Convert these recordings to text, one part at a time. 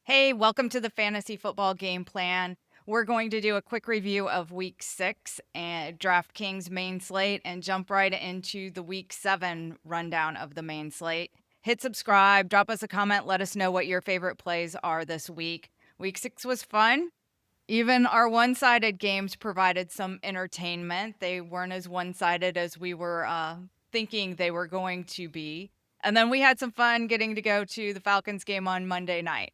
Hey, welcome to the Fantasy Football Game Plan. We're going to do a quick review of Week 6 and Draftkings main slate and jump right into the Week 7 rundown of the main slate. Hit subscribe, drop us a comment, let us know what your favorite plays are this week. Week 6 was fun. Even our one-sided games provided some entertainment. They weren't as one-sided as we were thinking they were going to be. And then we had some fun getting to go to the Falcons game on Monday night.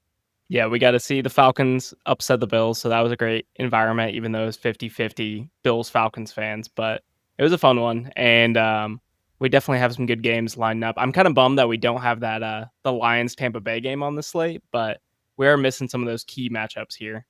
Yeah, we got to see the Falcons upset the Bills, so that was a great environment, even though it was 50-50 Bills-Falcons fans, but it was a fun one, and we definitely have some good games lined up. I'm kind of bummed that we don't have that the Lions-Tampa Bay game on the slate, but we are missing some of those key matchups here.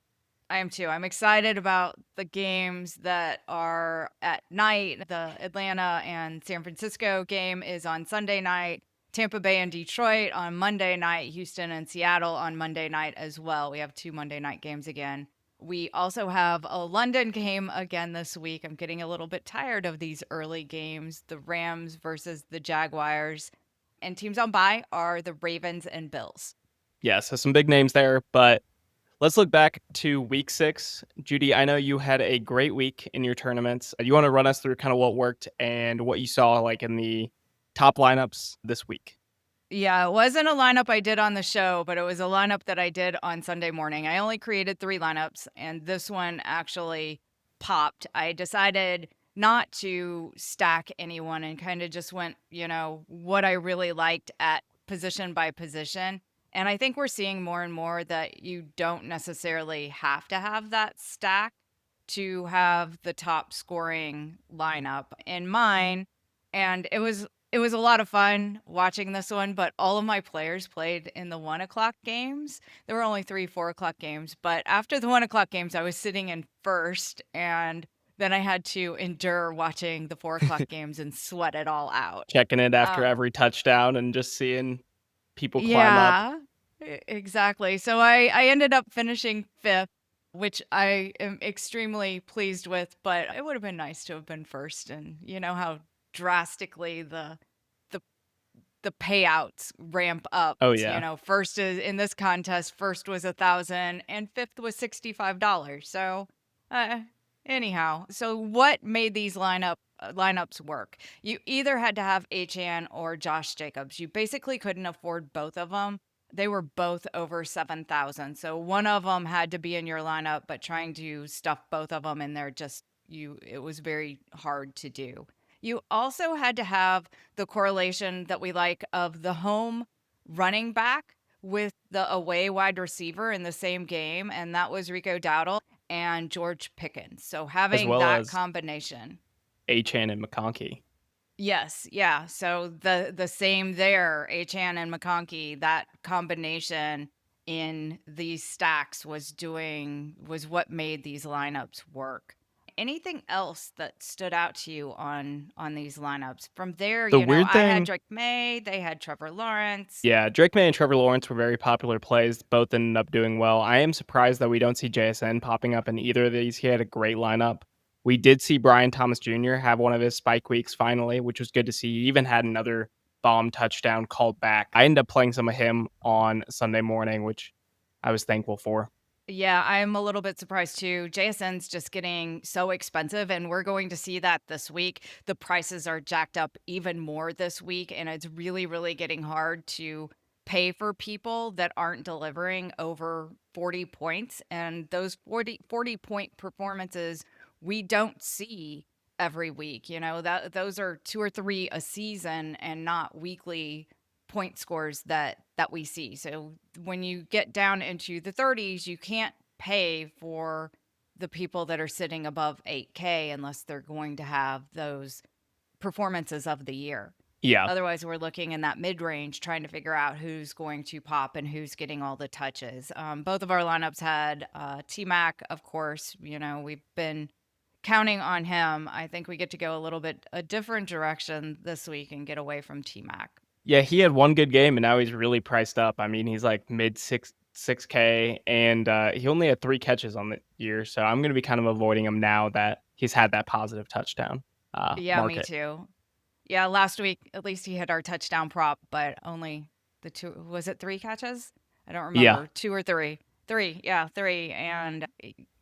I am too. I'm excited about the games that are at night. The Atlanta and San Francisco game is on Sunday night. Tampa Bay and Detroit on Monday night. Houston and Seattle on Monday night as well. We have 2 Monday night games again. We also have a London game again this week. I'm getting a little bit tired of these early games. The Rams versus the Jaguars. And teams on bye are the Ravens and Bills. Yeah, so some big names there, but let's look back to week 6. Judy, I know you had a great week in your tournaments. You want to run us through kind of what worked and what you saw like in the top lineups this week? Yeah, it wasn't a lineup I did on the show, but it was a lineup that I did on Sunday morning. I only created 3 lineups, and this one actually popped. I decided not to stack anyone and kind of just went, what I really liked at position by position. And I think we're seeing more and more that you don't necessarily have to have that stack to have the top scoring lineup in mine. And it was a lot of fun watching this one, but all of my players played in the 1:00 games. There were only 3, 4:00 games, but after the 1:00 games, I was sitting in first, and then I had to endure watching the 4:00 games and sweat it all out. Checking it after Um, every touchdown and just seeing people climb up. yeah, exactly. So I ended up finishing 5th, which I am extremely pleased with, but it would have been nice to have been first, and you know how drastically the the payouts ramp up. Oh, You yeah. know, first is in this contest, first was 1,000 and fifth was $65. So, uh, anyhow, so what made these lineups work? You either had to have Achane or Josh Jacobs. You basically couldn't afford both of them. They were both over 7,000. So one of them had to be in your lineup, but trying to stuff both of them in there it was very hard to do. You also had to have the correlation that we like of the home running back with the away wide receiver in the same game, and that was Rico Dowdle and George Pickens. So As having well that as combination. Achane and McConkey. Yes, yeah. So the same there, Achane and McConkey, that combination in these stacks was what made these lineups work. Anything else that stood out to you on these lineups? From there, The weird I had thing, Drake May, they had Trevor Lawrence. yeah, Drake May and Trevor Lawrence were very popular plays. Both ended up doing well. I am surprised that we don't see JSN popping up in either of these. He had a great lineup. We did see Brian Thomas Jr. have one of his spike weeks finally, which was good to see. He even had another bomb touchdown called back. I ended up playing some of him on Sunday morning, which I was thankful for. Yeah, I'm a little bit surprised too. JSN's just getting so expensive, and we're going to see that this week. The prices are jacked up even more this week, and it's really, really getting hard to pay for people that aren't delivering over 40 points. And those 40 point performances we don't see every week. That those are 2 or 3 a season and not weekly point scores that we see. So when you get down into the 30s, you can't pay for the people that are sitting above 8K unless they're going to have those performances of the year. Yeah, Otherwise, we're looking in that mid range trying to figure out who's going to pop and who's getting all the touches. Both of our lineups had T Mac, of course. We've been counting on him. I think we get to go a different direction this week and get away from T Mac. yeah, he had one good game, and now he's really priced up. I mean, he's like mid 6K, and he only had 3 catches on the year, so I'm going to be kind of avoiding him now that he's had that positive touchdown Yeah, me market. too. Yeah, last week at least he hit our touchdown prop, but only the 2 was it 3 catches? I don't Yeah. remember, 2 or 3. 3, yeah, 3. And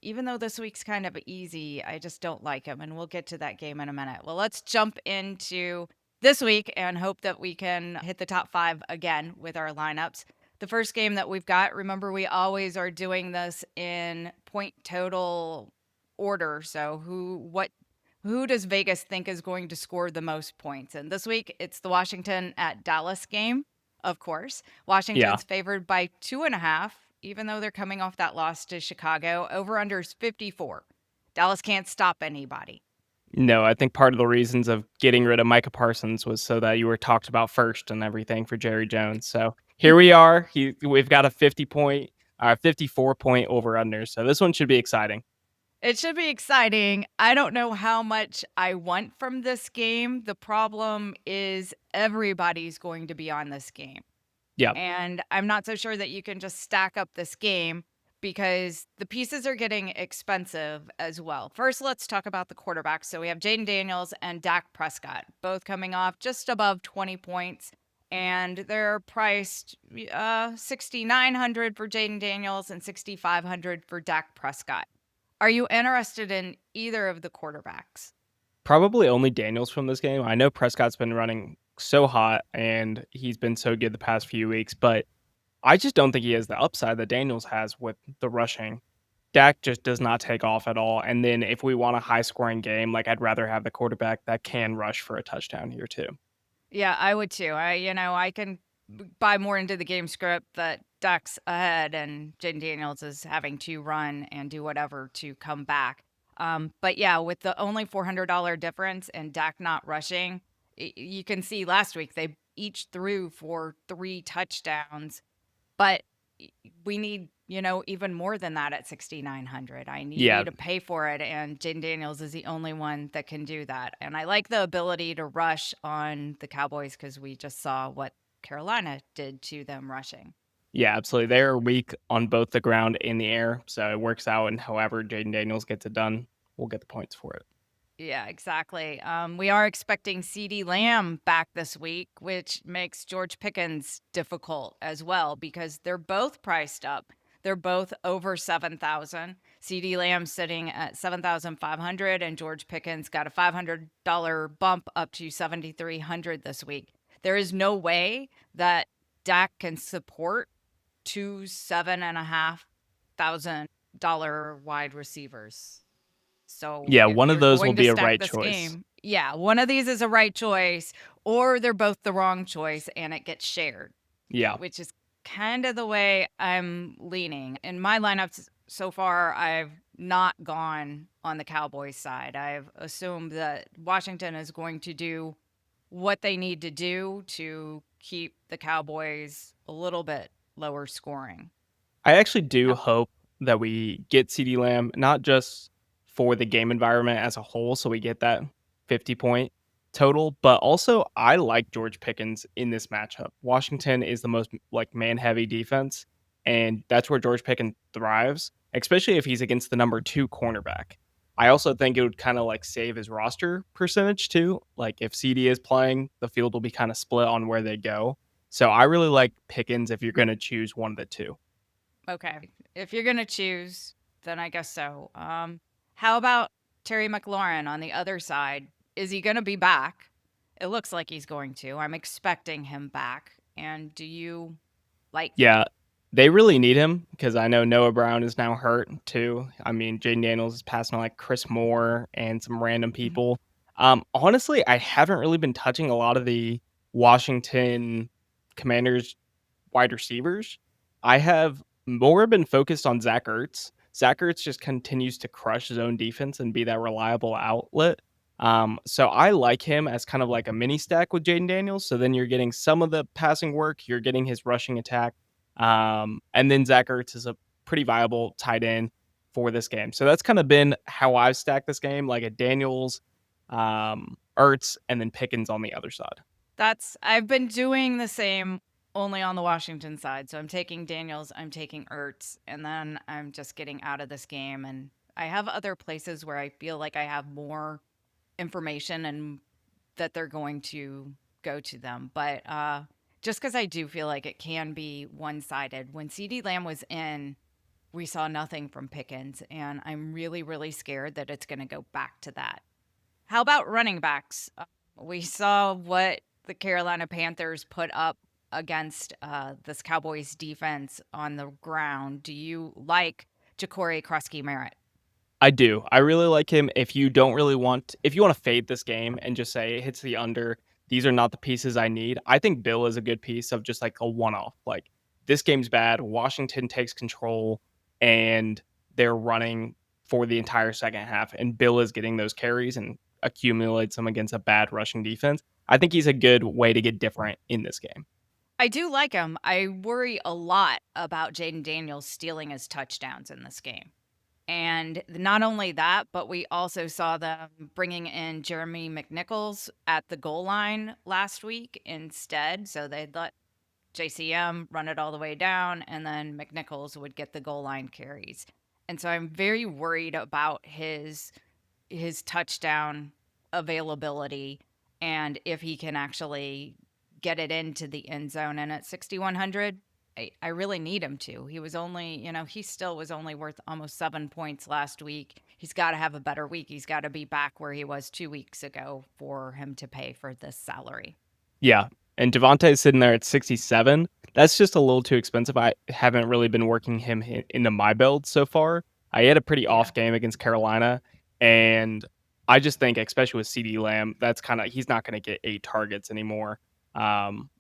even though this week's kind of easy, I just don't like him. And we'll get to that game in a minute. Well, let's jump into this week and hope that we can hit the top 5 again with our lineups. The first game that we've got, remember, we always are doing this in point total order. So who does Vegas think is going to score the most points? And this week it's the Washington at Dallas game, of course. Yeah. Washington's favored by 2.5, even though they're coming off that loss to Chicago. Over-under is 54. Dallas can't stop anybody. No, I think part of the reasons of getting rid of Micah Parsons was so that you were talked about first and everything for Jerry Jones. So here we are. We've got a 54 point over under. So this one should be exciting. It should be exciting. I don't know how much I want from this game. The problem is everybody's going to be on this game. Yeah. And I'm not so sure that you can just stack up this game because the pieces are getting expensive as well. First, let's talk about the quarterbacks. So we have Jaden Daniels and Dak Prescott, both coming off just above 20 points. And they're priced 6,900 for Jaden Daniels and 6,500 for Dak Prescott. Are you interested in either of the quarterbacks? Probably only Daniels from this game. I know Prescott's been running so hot and he's been so good the past few weeks, but I just don't think he has the upside that Daniels has with the rushing. Dak just does not take off at all. And then if we want a high scoring game, like I'd rather have the quarterback that can rush for a touchdown here too. Yeah, I would too. I can buy more into the game script that Dak's ahead and Jaden Daniels is having to run and do whatever to come back. But yeah, with the only $400 difference and Dak not rushing, you can see last week they each threw for 3 touchdowns, but we need, even more than that at 6,900. I need Yeah. you to pay for it, and Jaden Daniels is the only one that can do that. And I like the ability to rush on the Cowboys because we just saw what Carolina did to them rushing. Yeah, absolutely. They're weak on both the ground and the air. So it works out. And however Jaden Daniels gets it done, we'll get the points for it. Yeah, exactly. We are expecting CeeDee Lamb back this week, which makes George Pickens difficult as well because they're both priced up. They're both over 7,000. CeeDee Lamb sitting at 7,500, and George Pickens got a $500 bump up to 7,300 this week. There is no way that Dak can support 2 $7,500 wide receivers. So Yeah, if one of you're those will going to be a stack right this choice. game, yeah, one of these is a right choice, or they're both the wrong choice and it gets shared, Yeah. which is kind of the way I'm leaning. In my lineups so far, I've not gone on the Cowboys side. I've assumed that Washington is going to do what they need to do to keep the Cowboys a little bit lower scoring. I actually do hope that we get CeeDee Lamb, not just for the game environment as a whole, so we get that 50 point total, but also I like George Pickens in this matchup. Washington is the most like man heavy defense, and that's where George Pickens thrives, especially if he's against the number 2 cornerback. I also think it would kind of like save his roster percentage too. Like if CD is playing, the field will be kind of split on where they go. So I really like Pickens if you're going to choose one of the two. Okay. If you're going to choose, then I guess so. How about Terry McLaurin on the other side? Is he going to be back? It looks like he's going to. I'm expecting him back. And do you like Yeah, they really need him because I know Noah Brown is now hurt too. I mean, Jaden Daniels is passing on like Chris Moore and some random Mhm. people. Honestly, I haven't really been touching a lot of the Washington Commanders wide receivers. I have more been focused on Zach Ertz. Zach Ertz just continues to crush his own defense and be that reliable outlet. So I like him as kind of like a mini stack with Jaden Daniels. So then you're getting some of the passing work, you're getting his rushing attack. And then Zach Ertz is a pretty viable tight end for this game. So that's kind of been how I've stacked this game, like a Daniels, Ertz, and then Pickens on the other side. I've been doing the same only on the Washington side. So I'm taking Daniels, I'm taking Ertz, and then I'm just getting out of this game. And I have other places where I feel like I have more information and that they're going to go to them. But just because I do feel like it can be one-sided. When CeeDee Lamb was in, we saw nothing from Pickens, and I'm really, really scared that it's going to go back to that. How about running backs? We saw what the Carolina Panthers put up against this Cowboys defense on the ground. Do you like Ja'Cory Krusky-Merritt? I do. I really like him. If you want to fade this game and just say it hits the under, these are not the pieces I need. I think Bill is a good piece of just like a one-off. Like this game's bad. Washington takes control and they're running for the entire second half, and Bill is getting those carries and accumulates them against a bad rushing defense. I think he's a good way to get different in this game. I do like him. I worry a lot about Jaden Daniels stealing his touchdowns in this game. And not only that, but we also saw them bringing in Jeremy McNichols at the goal line last week instead. So they'd let JCM run it all the way down, and then McNichols would get the goal line carries. And so I'm very worried about his touchdown availability and if he can actually get it into the end zone. And at 6,100, I really need him to. He was only, he still was only worth almost 7 points last week. He's got to have a better week. He's got to be back where he was 2 weeks ago for him to pay for this salary. Yeah. And Devontae is sitting there at 67. That's just a little too expensive. I haven't really been working him into my build so far. I had a pretty Yeah. off game against Carolina. And I just think, especially with CeeDee Lamb, he's not going to get 8 targets anymore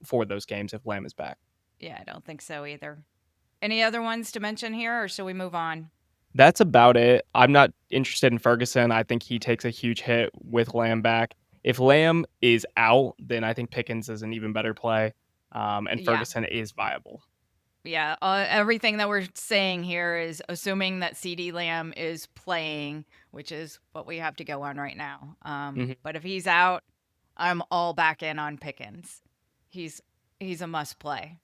for those games if Lamb is back. Yeah, I don't think so either. Any other ones to mention here, or shall we move on? That's about it. I'm not interested in Ferguson. I think he takes a huge hit with Lamb back. If Lamb is out, then I think Pickens is an even better play, and Yeah. Ferguson is viable. Yeah, everything that we're saying here is assuming that CeeDee Lamb is playing, which is what we have to go on right now. Mhm. But if he's out, I'm all back in on Pickens. He's he's a must play.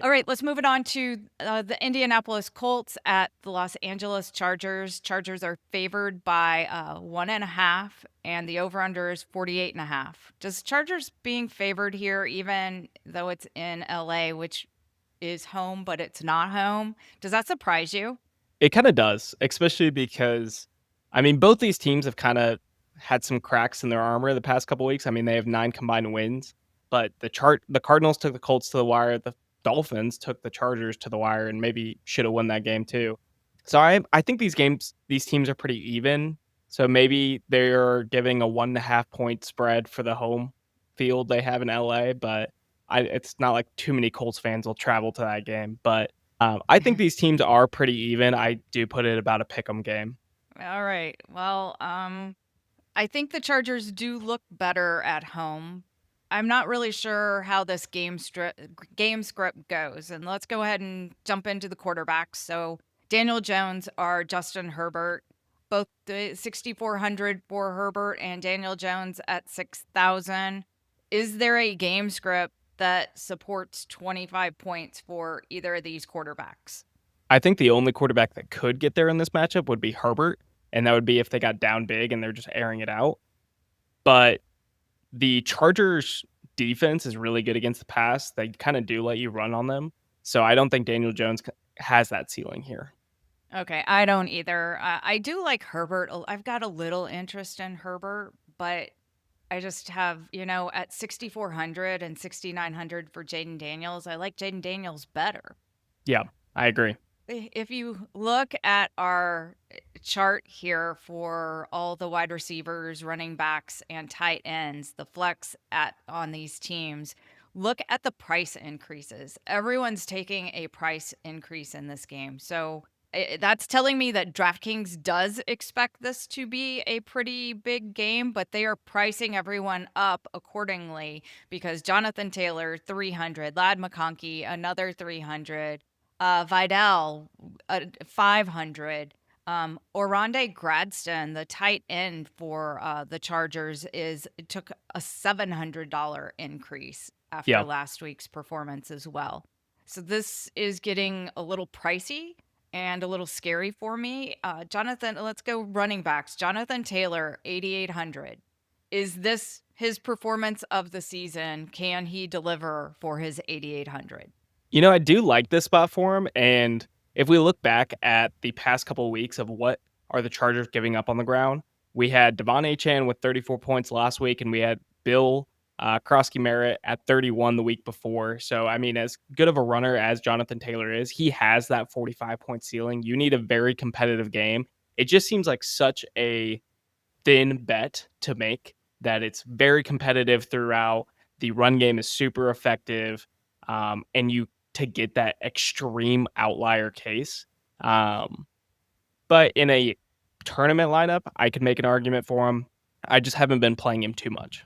All right, let's move it on to the Indianapolis Colts at the Los Angeles Chargers. Chargers are favored by 1.5, and the over/under is 48.5. Does Chargers being favored here, even though it's in LA, which is home, but it's not home, does that surprise you? It kind of does, especially because, I mean, both these teams have kind of had some cracks in their armor the past couple weeks. I mean, they have 9 combined wins, but the Cardinals took the Colts to the wire. The Dolphins took the Chargers to the wire, and maybe should have won that game too. So I think these teams are pretty even. So maybe they're giving a 1.5 point spread for the home field they have in LA, but it's not like too many Colts fans will travel to that game. But I think these teams are pretty even. I do put it about a pick 'em game. All right. Well, I think the Chargers do look better at home. I'm not really sure how this game script goes, and let's go ahead and jump into the quarterbacks. So Daniel Jones or Justin Herbert, both the 6,400 for Herbert and Daniel Jones at 6,000. Is there a game script that supports 25 points for either of these quarterbacks? I think the only quarterback that could get there in this matchup would be Herbert, and that would be if they got down big and they're just airing it out. But the Chargers defense is really good against the pass. They kind of do let you run on them. So I don't think Daniel Jones has that ceiling here. Okay, I don't either. I do like Herbert. I've got a little interest in Herbert, but I just have, at 6,400 and 6,900 for Jaden Daniels, I like Jaden Daniels better. Yeah, I agree. If you look at our chart here for all the wide receivers, running backs, and tight ends, the flex on these teams, look at the price increases. Everyone's taking a price increase in this game. So that's telling me that DraftKings does expect this to be a pretty big game, but they are pricing everyone up accordingly because Jonathan Taylor, 300, Lad McConkey, another 300. Vidal, 500. Oronde Gradston, the tight end for the Chargers, took a $700 increase after Yeah. last week's performance as well. So this is getting a little pricey and a little scary for me. Let's go running backs. Jonathan Taylor, 8,800. Is this his performance of the season. Can he deliver for his 8,800? I do like this spot for him. And if we look back at the past couple of weeks of what are the Chargers giving up on the ground, we had Devon Achane with 34 points last week, and we had Bill Krosky Merritt at 31 the week before. So, I mean, as good of a runner as Jonathan Taylor is, he has that 45-point ceiling. You need a very competitive game. It just seems like such a thin bet to make that it's very competitive throughout. The run game is super effective, and you to get that extreme outlier case. But in a tournament lineup, I could make an argument for him. I just haven't been playing him too much.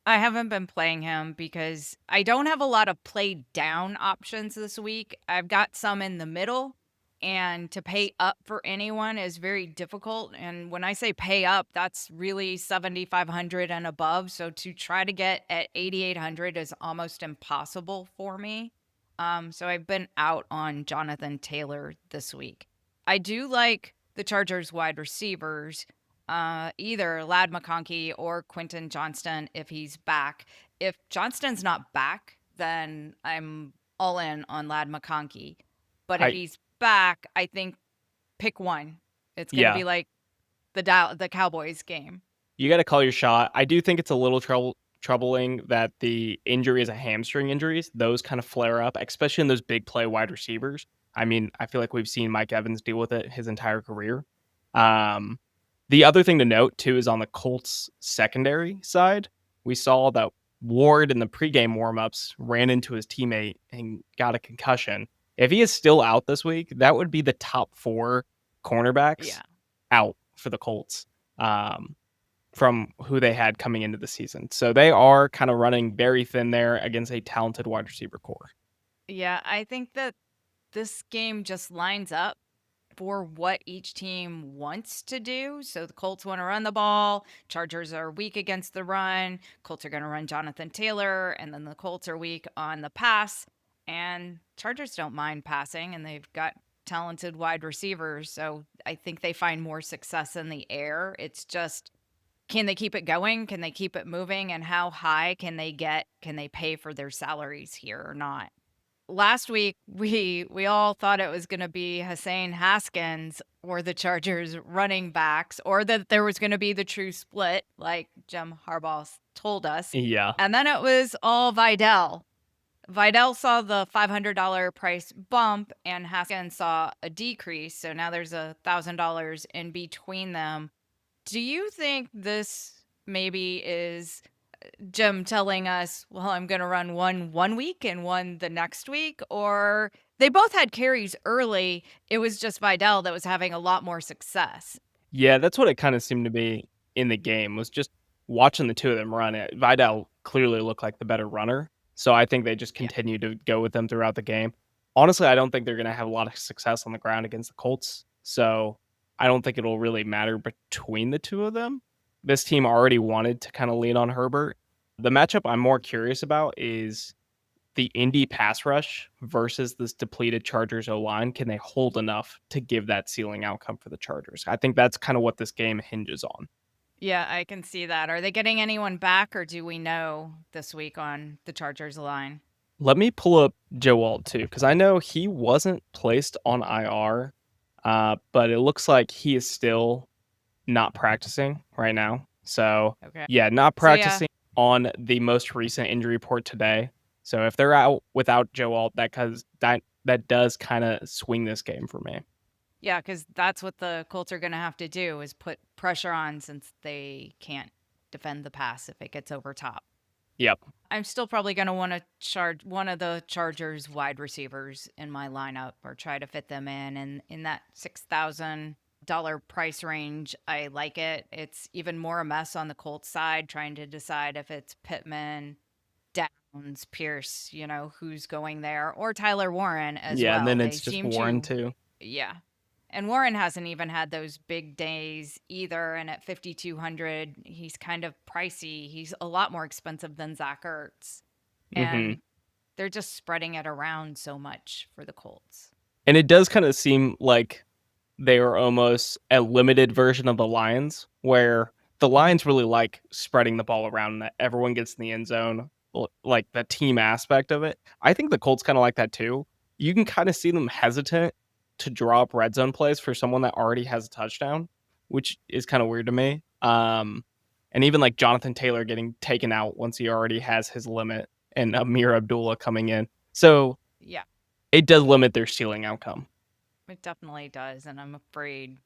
I haven't been playing him because I don't have a lot of play down options this week. I've got some in the middle, and to pay up for anyone is very difficult. And when I say pay up, that's really 7,500 and above. So to try to get at 8,800 is almost impossible for me. So I've been out on Jonathan Taylor this week. I do like the Chargers wide receivers, either Lad McConkey or Quinton Johnston if he's back. If Johnston's not back, then I'm all in on Lad McConkey. But if I he's back, I think pick one. It's going to Yeah, be like the Cowboys game. you got to call your shot. I do think it's a little troubling that the injury is a hamstring injuries. Those kind of flare up, especially in those big play wide receivers. I mean, I feel like we've seen Mike Evans deal with it his entire career. Um, the other thing to note, too, is on the Colts secondary side, we saw that Ward in the pregame warmups ran into his teammate and got a concussion. If he is still out this week, that would be the top 4 cornerbacks Yeah. out for the Colts from who they had coming into the season. So they are kind of running very thin there against a talented wide receiver core. Yeah, I think that this game just lines up for what each team wants to do. So the Colts want to run the ball. Chargers are weak against the run. Colts are going to run Jonathan Taylor, and then the Colts are weak on the pass. And Chargers don't mind passing, and they've got talented wide receivers. So I think they find more success in the air. It's just, can they keep it going? Can they keep it moving? And how high can they get? Can they pay for their salaries here or not? Last week we all thought it was going to be Hassan Haskins or the Chargers running backs, or that there was going to be the true split like Jim Harbaugh told us. Yeah. And then it was all Vidal. Vidal saw the $500 price bump and Haskins saw a decrease. So now there's $1,000 in between them. Do you think this maybe is Jim telling us, well, I'm going to run one week and one the next week? Or they both had carries early. It was just Vidal that was having a lot more success. Yeah, that's what it kind of seemed to be in the game, was just watching the two of them run it. Vidal clearly looked like the better runner. So I think they just Yeah. continue to go with them throughout the game. Honestly, I don't think they're going to have a lot of success on the ground against the Colts. So I don't think it'll really matter between the two of them. This team already wanted to kind of lean on Herbert. The matchup I'm more curious about is the Indy pass rush versus this depleted Chargers O-line. Can they hold enough to give that ceiling outcome for the Chargers? I think that's kind of what this game hinges on. Yeah, I can see that. Are they getting anyone back, or do we know this week on the Chargers line? Let me pull up Joe Alt too, because I know he wasn't placed on IR, but it looks like he is still not practicing right now. So, Okay. yeah, not So, yeah. practicing on the most recent injury report today. So if they're out without Joe Alt, that does kind of swing this game for me. Yeah, because that's what the Colts are going to have to do is put pressure on since they can't defend the pass if it gets over top. Yep. I'm still probably going to want to charge one of the Chargers wide receivers in my lineup or try to fit them in. And in that $6,000 price range, I like it. It's even more a mess on the Colts side, trying to decide if it's Pittman, Downs, Pierce, who's going there, or Tyler Warren as Yeah, and well. then They it's just seem Warren to, too. yeah. And Warren hasn't even had those big days either. And at 5,200, he's kind of pricey. He's a lot more expensive than Zach Ertz. Hmm. And they're just spreading it around so much for the Colts. And it does kind of seem like they are almost a limited version of the Lions, where the Lions really like spreading the ball around and that everyone gets in the end zone, like the team aspect of it. I think the Colts kind of like that too. You can kind of see them hesitant to draw up red zone plays for someone that already has a touchdown, which is kind of weird to me. And even like Jonathan Taylor getting taken out once he already has his limit and Amir Abdullah coming in. So Yeah, it does limit their ceiling outcome. it definitely does, and I'm afraid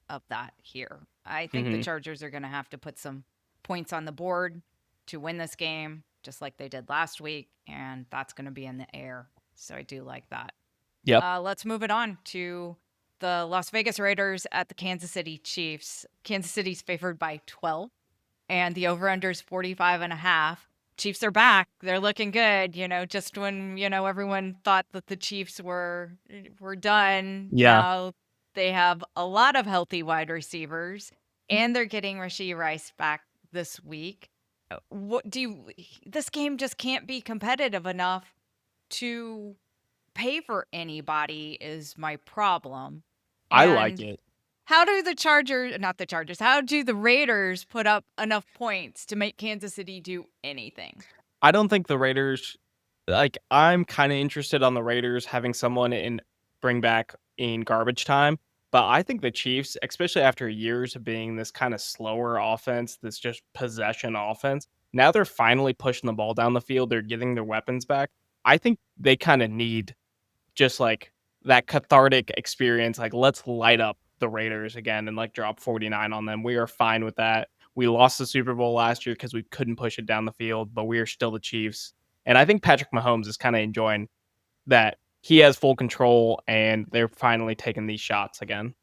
of that here. I think the Hmm. Chargers are going to have to put some points on the board to win this game, just like they did last week, and that's going to be in the air. So I do like that. Yep. Let's move it on to the Las Vegas Raiders at the Kansas City Chiefs. Kansas City's favored by 12, and the over-under is 45.5. Chiefs are back. They're looking good. Just when, everyone thought that the Chiefs were done, Yeah. now they have a lot of healthy wide receivers, and they're getting Rashee Rice back this week. This game just can't be competitive enough to pay for anybody is my problem. I like And it. how do the Chargers, not the Chargers, how do the Raiders put up enough points to make Kansas City do anything? I don't think the Raiders, like, I'm kind of interested on the Raiders having someone bring back in garbage time. But I think the Chiefs, especially after years of being this kind of slower offense, this just possession offense, now they're finally pushing the ball down the field. They're getting their weapons back. I think they kind of need just like that cathartic experience. Like, let's light up the Raiders again and like drop 49 on them. We are fine with that. We lost the Super Bowl last year because we couldn't push it down the field, but we are still the Chiefs. And I think Patrick Mahomes is kind of enjoying that he has full control and they're finally taking these shots again.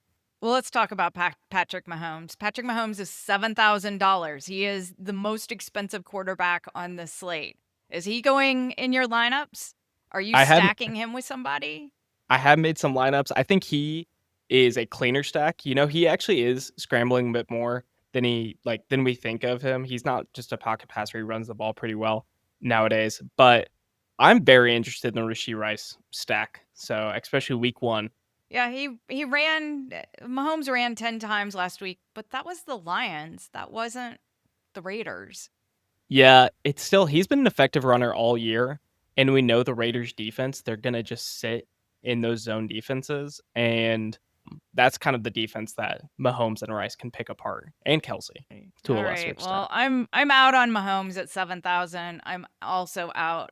Well, let's talk about Patrick Mahomes. Patrick Mahomes is $7,000. He is the most expensive quarterback on the slate. Is he going in your lineups? Are you I have stacking him with somebody? I have made some lineups. I think he is a cleaner stack. He actually is scrambling a bit more than we think of him. He's not just a pocket passer. He runs the ball pretty well nowadays. But I'm very interested in the Rashee Rice stack. So especially week 1. Yeah, he ran. Mahomes ran 10 times last week, but that was the Lions. That wasn't the Raiders. Yeah, he's been an effective runner all year. And we know the Raiders defense, they're gonna just sit in those zone defenses. And that's kind of the defense that Mahomes and Rice can pick apart, and Kelsey to a All lesser right. extent. Well, I'm out on Mahomes at 7,000. I'm also out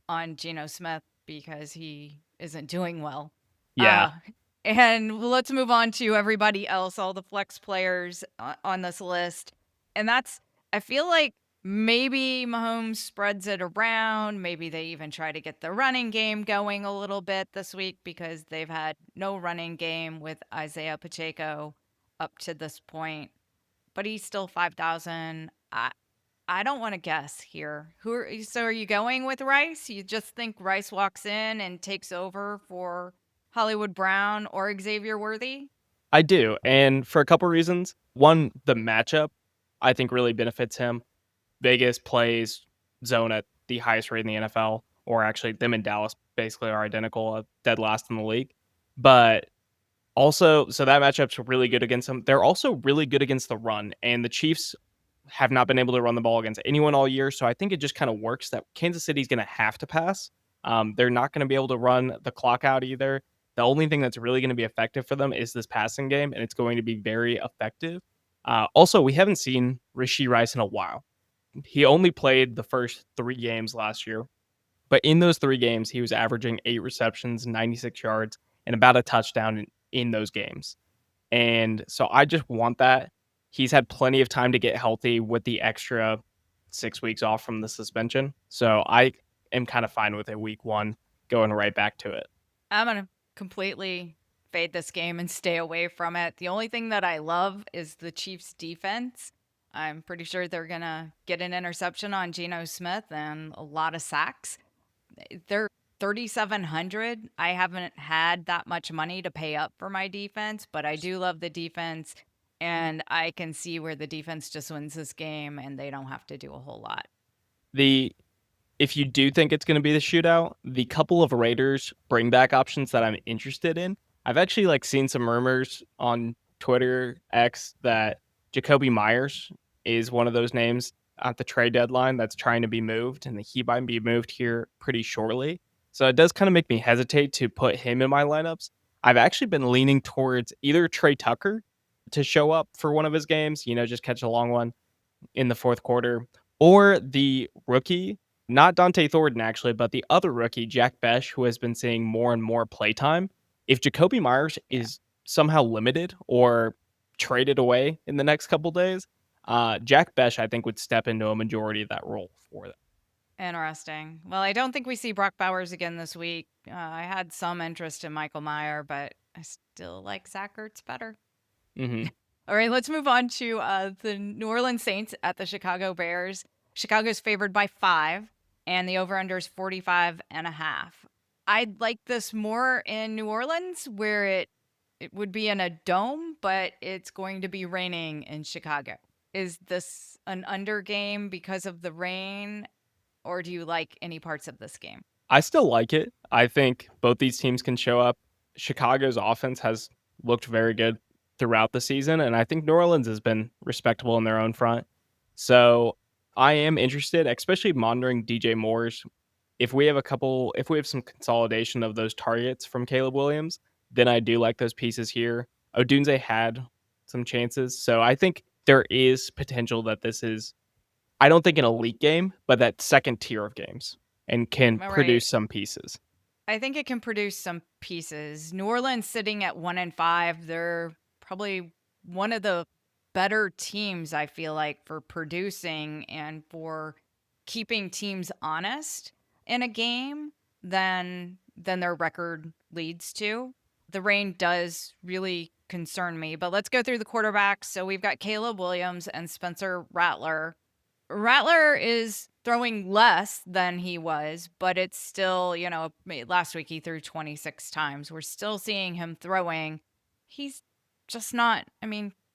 on Geno Smith because he isn't doing well. Yeah, Uh and let's move on to everybody else, all the flex players on this list. And I feel like maybe Mahomes spreads it around. Maybe they even try to get the running game going a little bit this week because they've had no running game with Isaiah Pacheco up to this point. But he's still 5,000. I don't want to guess here. So are you going with Rice? You just think Rice walks in and takes over for Hollywood Brown or Xavier Worthy? I do. And for a couple reasons. One, the matchup I think really benefits him. Vegas plays zone at the highest rate in the NFL, or actually them and Dallas basically are identical, dead last in the league. But also, so that matchup's really good against them. They're also really good against the run, and the Chiefs have not been able to run the ball against anyone all year. So I think it just kind of works that Kansas City's going to have to pass. They're not going to be able to run the clock out either. The only thing that's really going to be effective for them is this passing game, and it's going to be very effective. Also, we haven't seen Rashee Rice in a while. He only played the first 3 games last year, but in those 3 games, he was averaging 8 receptions, 96 yards, and about a touchdown in those games. And so I just want that. He's had plenty of time to get healthy with the extra 6 weeks off from the suspension. So I am kind of fine with it week 1 going right back to it. I'm going to completely fade this game and stay away from it. The only thing that I love is the Chiefs defense. I'm pretty sure they're going to get an interception on Geno Smith and a lot of sacks. They're 3,700. I haven't had that much money to pay up for my defense, but I do love the defense, and I can see where the defense just wins this game and they don't have to do a whole lot. If you do think it's going to be the shootout, the couple of Raiders bring back options that I'm interested in, I've actually seen some rumors on Twitter X that Jacoby Myers is one of those names at the trade deadline that's trying to be moved, and he might be moved here pretty shortly. So it does kind of make me hesitate to put him in my lineups. I've actually been leaning towards either Trey Tucker to show up for one of his games, just catch a long one in the fourth quarter, or the rookie, not Dante Thornton actually, but the other rookie, Jack Besh, who has been seeing more and more playtime. If Jacoby Myers Yeah. is somehow limited or traded away in the next couple days, Jack Besh, I think, would step into a majority of that role for them. Interesting. Well, I don't think we see Brock Bowers again this week. I had some interest in Michael Meyer, but I still like Zach Ertz better. Hmm. All right, let's move on to the New Orleans Saints at the Chicago Bears. Chicago's favored by 5, and the over-under is 45.5. I'd like this more in New Orleans, where it would be in a dome, but it's going to be raining in Chicago. Is this an under game because of the rain, or do you like any parts of this game? I still like it. I think both these teams can show up. Chicago's offense has looked very good throughout the season, and I think New Orleans has been respectable in their own front. So I am interested, especially monitoring DJ Moore's. If we have some consolidation of those targets from Caleb Williams, then I do like those pieces here. Odunze had some chances, so I think there is potential that this is, I don't think an elite game, but that second tier of games and can All right. produce some pieces. I think it can produce some pieces. New Orleans sitting at 1-5. They're probably one of the better teams, I feel like, for producing and for keeping teams honest in a game than their record leads to. The rain does really concern me, but let's go through the quarterbacks. So we've got Caleb Williams and Spencer Rattler. Rattler is throwing less than he was, but it's still, last week he threw 26 times. We're still seeing him throwing. He's just not,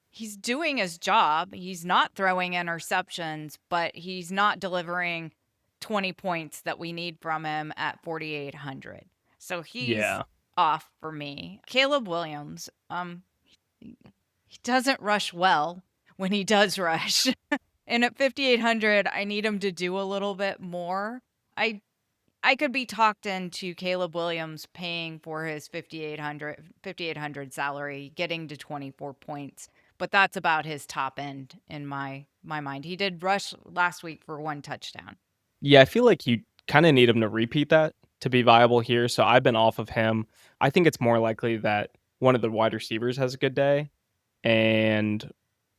he's doing his job. He's not throwing interceptions, but he's not delivering 20 points that we need from him at 4,800. So he's Yeah. off for me. Caleb Williams, he doesn't rush well when he does rush. And at 5,800, I need him to do a little bit more. I I could be talked into Caleb Williams paying for his 5,800 salary, getting to 24 points, but that's about his top end in my mind. He did rush last week for 1 touchdown. Yeah, I feel like you kind of need him to repeat that to be viable here. So I've been off of him. I think it's more likely that one of the wide receivers has a good day and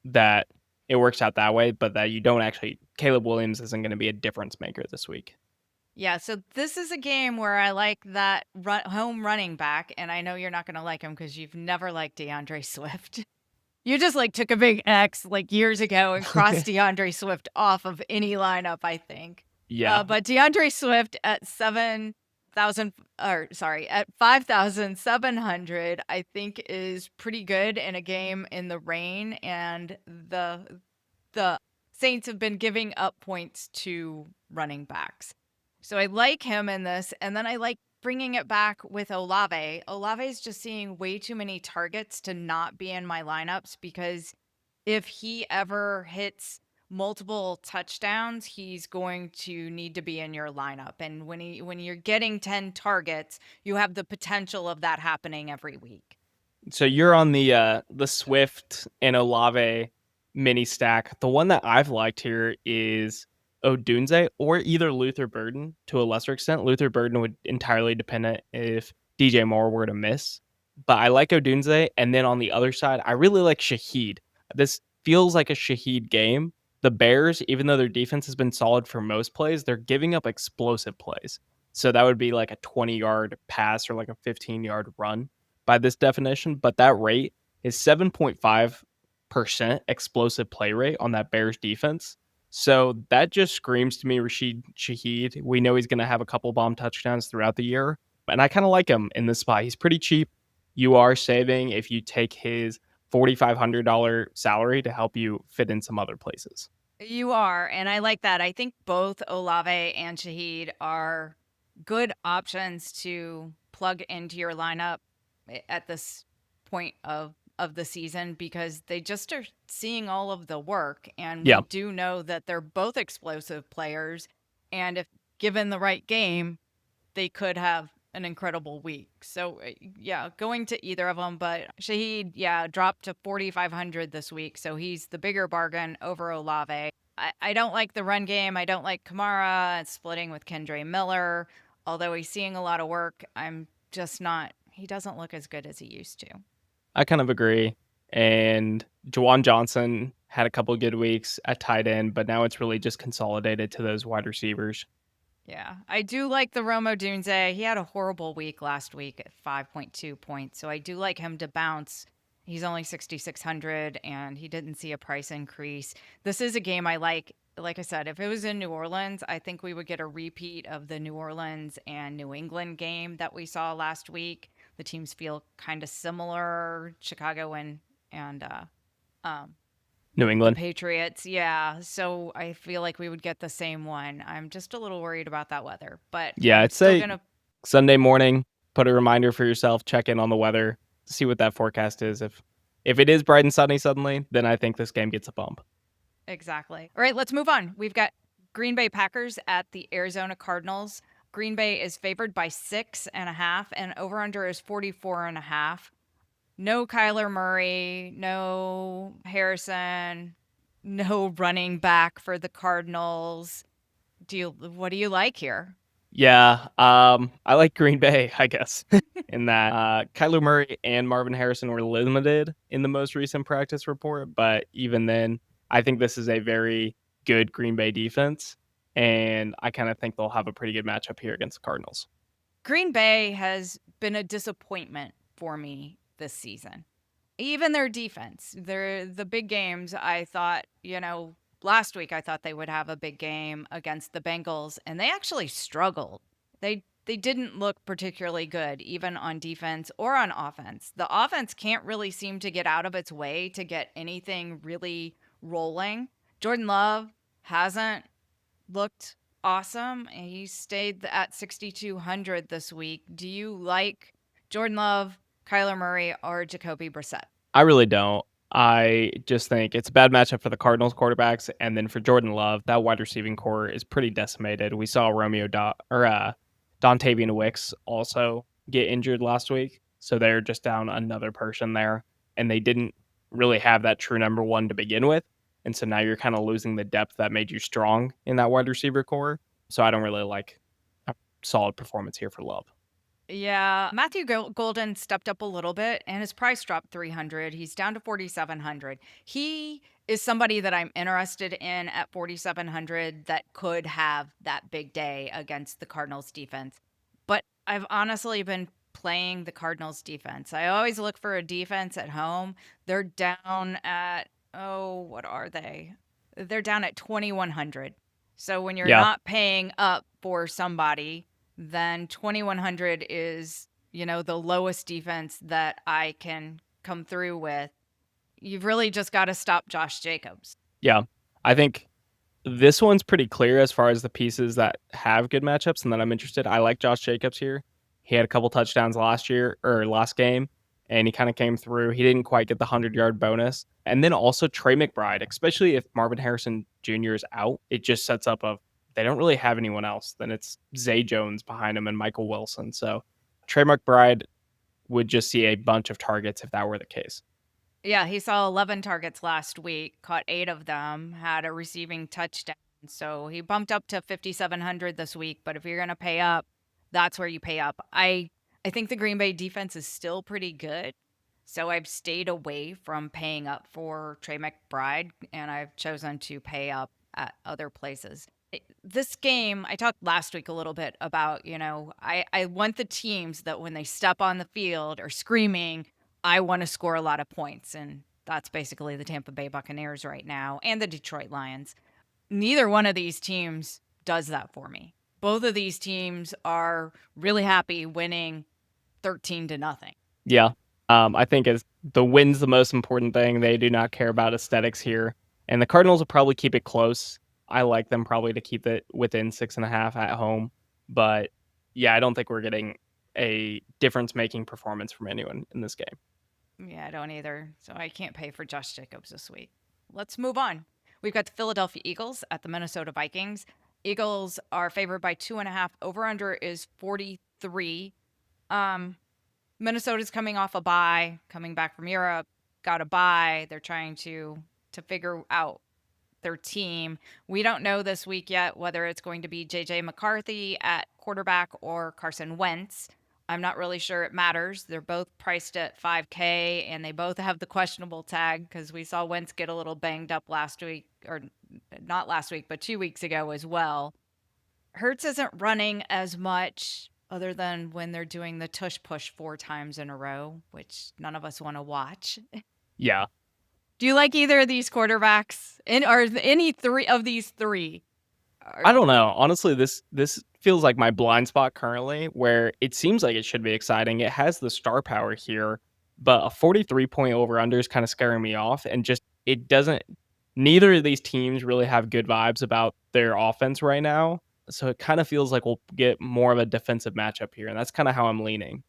that it works out that way, but that you don't actually, Caleb Williams isn't going to be a difference maker this week. Yeah, so this is a game where I like that home running back, and I know you're not going to like him because you've never liked DeAndre Swift. You just took a big X years ago and crossed DeAndre Swift off of any lineup, I think. Yeah. But DeAndre Swift at 5,700, I think is pretty good in a game in the rain, and the Saints have been giving up points to running backs. So I like him in this, and then I like bringing it back with Olave. Olave is just seeing way too many targets to not be in my lineups, because if he ever hits multiple touchdowns, he's going to need to be in your lineup. And when you're getting 10 targets, you have the potential of that happening every week. So you're on the Swift and Olave mini stack. The one that I've liked here is Odunze or either Luther Burden to a lesser extent. Luther Burden would entirely depend on if DJ Moore were to miss. But I like Odunze. And then on the other side, I really like Shaheed. This feels like a Shaheed game. The Bears, even though their defense has been solid for most plays, they're giving up explosive plays. So that would be like a 20-yard pass or like a 15-yard run by this definition. But that rate is 7.5% explosive play rate on that Bears defense. So that just screams to me Rashid Shaheed. We know he's going to have a couple bomb touchdowns throughout the year. And I kind of like him in this spot. He's pretty cheap. You are saving if you take his $4,500 salary to help you fit in some other places. You are, and I like that. I think both Olave and Shaheed are good options to plug into your lineup at this point of of the season because they just are seeing all of the work. And we Yeah. do know that they're both explosive players. And if given the right game, they could have an incredible week. So, yeah, going to either of them. But Shaheed, yeah, dropped to 4,500 this week. So he's the bigger bargain over Olave. I don't like the run game. I don't like Kamara splitting with Kendre Miller. Although he's seeing a lot of work, I'm just not, he doesn't look as good as he used to. I kind of agree. And Juwan Johnson had a couple of good weeks at tight end, but now it's really just consolidated to those wide receivers. Yeah, I do like the Romo Dunze. He had a horrible week last week at 5.2 points, so I do like him to bounce. He's only 6,600, and he didn't see a price increase. This is a game I like. Like I said, if it was in New Orleans, I think we would get a repeat of the New Orleans and New England game that we saw last week. The teams feel kind of similar, Chicago and um, New the England. Patriots, yeah. So I feel like we would get the same one. I'm just a little worried about that weather, but Yeah, I'm I'd still say gonna. Sunday morning, put a reminder for yourself, check in on the weather, see what that forecast is. If it is bright and sunny suddenly, then I think this game gets a bump. Exactly. All right, let's move on. We've got Green Bay Packers at the Arizona Cardinals. Green Bay is favored by 6.5, and over under is 44.5. No Kyler Murray, no Harrison, no running back for the Cardinals. What do you like here? Yeah, I like Green Bay, I guess, in that Kyler Murray and Marvin Harrison were limited in the most recent practice report, but even then, I think this is a very good Green Bay defense, and I kind of think they'll have a pretty good matchup here against the Cardinals. Green Bay has been a disappointment for me this season. Even their defense, the big games, I thought, last week I thought they would have a big game against the Bengals, and they actually struggled. They didn't look particularly good, even on defense or on offense. The offense can't really seem to get out of its way to get anything really rolling. Jordan Love hasn't looked awesome. He stayed at 6,200 this week. Do you like Jordan Love, Kyler Murray, or Jacoby Brissett? I really don't. I just think it's a bad matchup for the Cardinals quarterbacks, and then for Jordan Love, that wide receiving core is pretty decimated. We saw Dontavian Wicks also get injured last week, so they're just down another person there, and they didn't really have that true number one to begin with, and so now you're kind of losing the depth that made you strong in that wide receiver core. So I don't really like a solid performance here for Love. Yeah, Matthew Golden stepped up a little bit and his price dropped 300. He's down to 4,700. He is somebody that I'm interested in at 4,700 that could have that big day against the Cardinals defense. But I've honestly been playing the Cardinals defense. I always look for a defense at home. They're down at, oh, what are they? They're down at 2,100. So when you're Yeah, not paying up for somebody, then 2,100 is, the lowest defense that I can come through with. You've really just got to stop Josh Jacobs. yeah. I think this one's pretty clear as far as the pieces that have good matchups and that I'm interested. I like Josh Jacobs here. He had a couple touchdowns last game, and he kind of came through. He didn't quite get the 100-yard bonus. And then also Trey McBride, especially if Marvin Harrison Jr. is out, it just sets up they don't really have anyone else. Then it's Zay Jones behind him and Michael Wilson. So Trey McBride would just see a bunch of targets if that were the case. Yeah, he saw 11 targets last week, caught 8 of them, had a receiving touchdown. So he bumped up to 5,700 this week. But if you're going to pay up, that's where you pay up. I think the Green Bay defense is still pretty good. So I've stayed away from paying up for Trey McBride, and I've chosen to pay up at other places. This game, I talked last week a little bit about, I want the teams that when they step on the field are screaming, I want to score a lot of points. And that's basically the Tampa Bay Buccaneers right now and the Detroit Lions. Neither one of these teams does that for me. Both of these teams are really happy winning 13-0. Yeah. I think as the win's the most important thing. They do not care about aesthetics here. And the Cardinals will probably keep it close. I like them probably to keep it within 6.5 at home. But yeah, I don't think we're getting a difference-making performance from anyone in this game. Yeah, I don't either. So I can't pay for Josh Jacobs this week. Let's move on. We've got the Philadelphia Eagles at the Minnesota Vikings. Eagles are favored by 2.5. Over under is 43. Um, Minnesota's coming off a bye, coming back from Europe, got a bye. They're trying to figure out their team. We don't know this week yet whether it's going to be JJ McCarthy at quarterback or Carson Wentz. I'm not really sure it matters. They're both priced at 5K and they both have the questionable tag because we saw Wentz get a little banged up last week, or not last week, but 2 weeks ago as well. Hertz isn't running as much other than when they're doing the tush push 4 times in a row, which none of us want to watch. Yeah. Do you like either of these quarterbacks? Or any three of these three? I don't know. Honestly, this feels like my blind spot currently, where it seems like it should be exciting. It has the star power here, but a 43-point over under is kind of scaring me off, and just it doesn't. Neither of these teams really have good vibes about their offense right now, so it kind of feels like we'll get more of a defensive matchup here, and that's kind of how I'm leaning.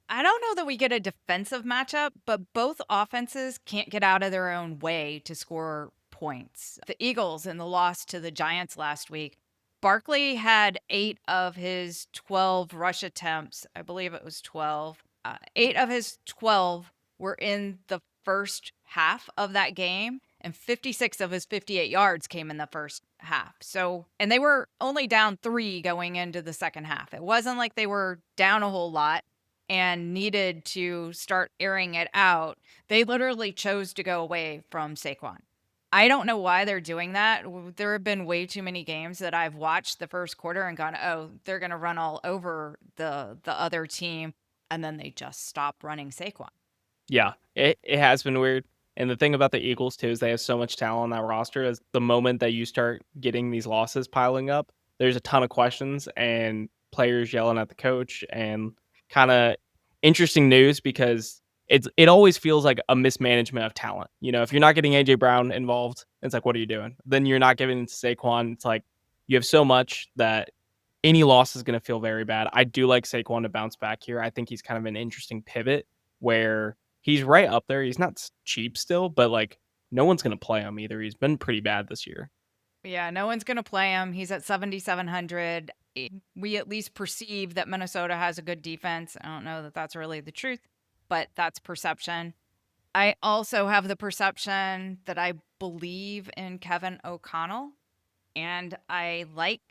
I don't know that we get a defensive matchup, but both offenses can't get out of their own way to score points. The Eagles in the loss to the Giants last week, Barkley had 8 of his 12 rush attempts. I believe it was 12. 8 of his 12 were in the first half of that game, and 56 of his 58 yards came in the first half. So, and they were only down 3 going into the second half. It wasn't like they were down a whole lot and needed to start airing it out. They literally chose to go away from Saquon. I don't know why they're doing that. There have been way too many games that I've watched the first quarter and gone, "Oh, they're going to run all over the other team," and then they just stop running Saquon. Yeah, it has been weird. And the thing about the Eagles too is they have so much talent on that roster. Is the moment that you start getting these losses piling up, there's a ton of questions and players yelling at the coach and kind of interesting news because it always feels like a mismanagement of talent. You know, if you're not getting AJ Brown involved, it's like, what are you doing? Then you're not giving it to Saquon. It's like you have so much that any loss is going to feel very bad. I do like Saquon to bounce back here. I think he's kind of an interesting pivot where he's right up there. He's not cheap still, but like no one's going to play him either. He's been pretty bad this year. Yeah, no one's going to play him. He's at 7,700. We at least perceive that Minnesota has a good defense. I don't know that that's really the truth, but that's perception. I also have the perception that I believe in Kevin O'Connell, and I like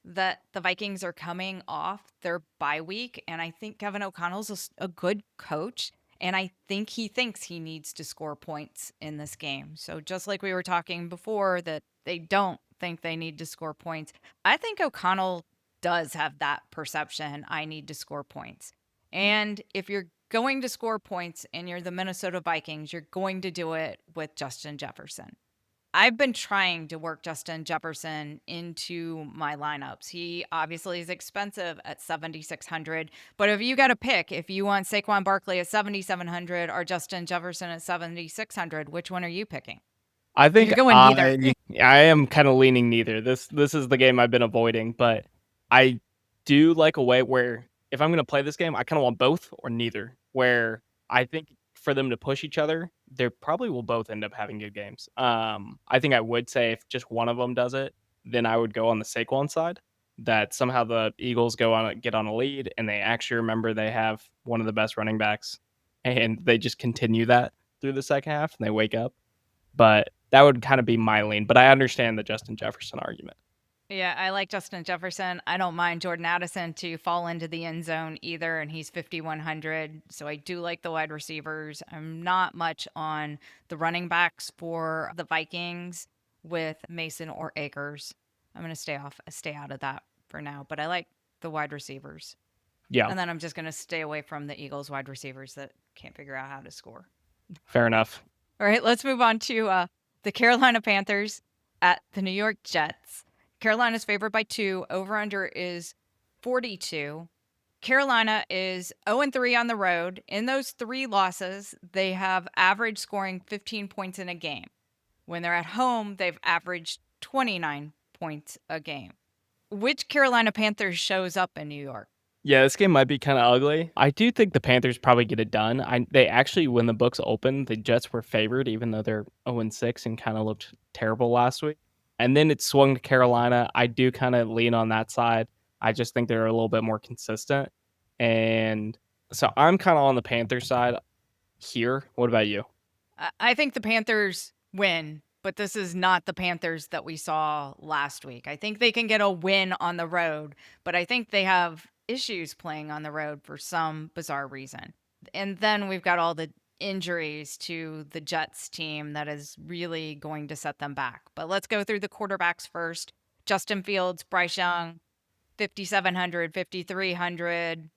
that the Vikings are coming off their bye week, and I think Kevin O'Connell's a good coach, and I think he thinks he needs to score points in this game. So just like we were talking before that they don't think they need to score points, I think O'Connell does have that perception. I need to score points. And if you're going to score points and you're the Minnesota Vikings, you're going to do it with Justin Jefferson. I've been trying to work Justin Jefferson into my lineups. He obviously is expensive at 7,600, but if you got to pick, if you want Saquon Barkley at 7,700 or Justin Jefferson at 7,600, which one are you picking? I think You're going neither. I am kind of leaning neither. This is the game I've been avoiding, but I do like a way where if I'm going to play this game, I kind of want both or neither. Where I think for them to push each other, they probably will both end up having good games. I think I would say if just one of them does it, then I would go on the Saquon side. That somehow the Eagles get on a lead and they actually remember they have one of the best running backs, and they just continue that through the second half and they wake up. But that would kind of be my lean. But I understand the Justin Jefferson argument. Yeah, I like Justin Jefferson. I don't mind Jordan Addison to fall into the end zone either, and he's 5,100. So I do like the wide receivers. I'm not much on the running backs for the Vikings with Mason or Akers. I'm going to stay out of that for now, but I like the wide receivers. Yeah, And then I'm just going to stay away from the Eagles wide receivers that can't figure out how to score. fair enough. All right, let's move on to the Carolina Panthers at the New York Jets. Carolina's favored by 2. Over under is 42. Carolina is 0-3 on the road. In those 3 losses, they have averaged scoring 15 points in a game. When they're at home, they've averaged 29 points a game. Which Carolina Panthers shows up in New York? Yeah, this game might be kind of ugly. I do think the Panthers probably get it done. They actually, when the books opened, the Jets were favored, even though they're 0-6 and kind of looked terrible last week. And then it swung to Carolina. I do kind of lean on that side. I just think they're a little bit more consistent. And so I'm kind of on the Panthers side here. What about you? I think the Panthers win, but this is not the Panthers that we saw last week. I think they can get a win on the road, but I think they have issues playing on the road for some bizarre reason. And then we've got all the injuries to the Jets team that is really going to set them back. But let's go through the quarterbacks first. Justin Fields, Bryce Young, 5,700, 5,300.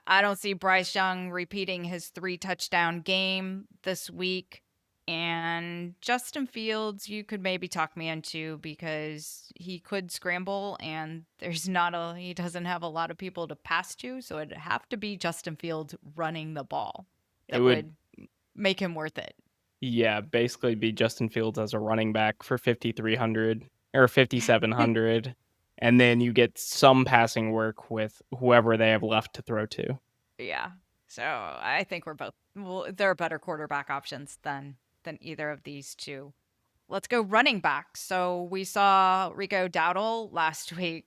I don't see Bryce Young repeating his 3 touchdown game this week. And Justin Fields, you could maybe talk me into because he could scramble and he doesn't have a lot of people to pass to. So it'd have to be Justin Fields running the ball It that would, would make him worth it. yeah, basically be Justin Fields as a running back for 5,300 or 5,700. And then you get some passing work with whoever they have left to throw to. Yeah. So I think there are better quarterback options than either of these two. Let's go running back. So we saw Rico Dowdle last week